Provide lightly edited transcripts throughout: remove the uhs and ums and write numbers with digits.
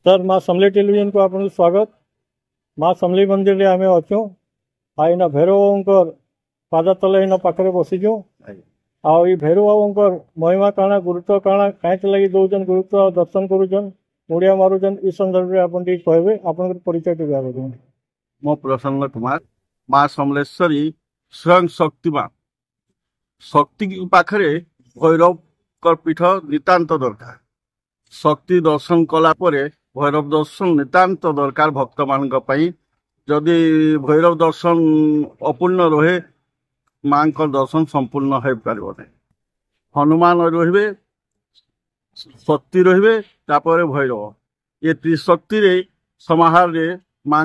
Sir माँ समले television को आपन स्वागत। माँ समली मंदिर रे आमे अच्छू आईना भैरवंकर पाद तले इन पाखे बसीचु आई भैरवंकर महिमा काଣା गुरुत्व काଣା कहीं लगी दौन गुरुत्व दर्शन करुन मुड़िया मारुन इ सन्दर्भ में आपन कहे आप परिचय टे मो प्रसन्न कुमार माँ समलेश्वरी स्वयं शक्तिमान शक्ति पाखे भैरव पीठ नितांत दरकार शक्ति दर्शन कला परे भैरव दर्शन नितांत दरकार भक्त मान जदि भैरव दर्शन अपूर्ण रहे माँ दर्शन संपूर्ण हो पार हनुमान रे शक्ति रे भैरव ये त्रिशक्ति रे समाहार रे माँ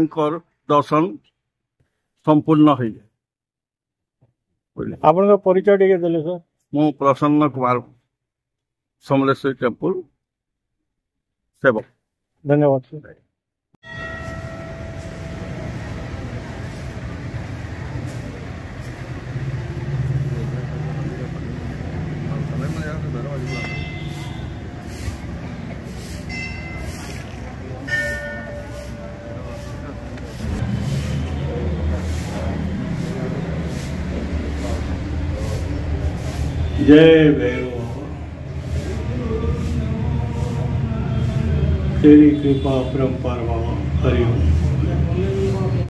दर्शन संपूर्ण हो आपन परिचय टे देले सर मु प्रसन्न कुमार समलेश्वरी टेम्पल सेवक। धन्यवाद सर। जय भैरव, तेरी कृपा परंपार हरिओम।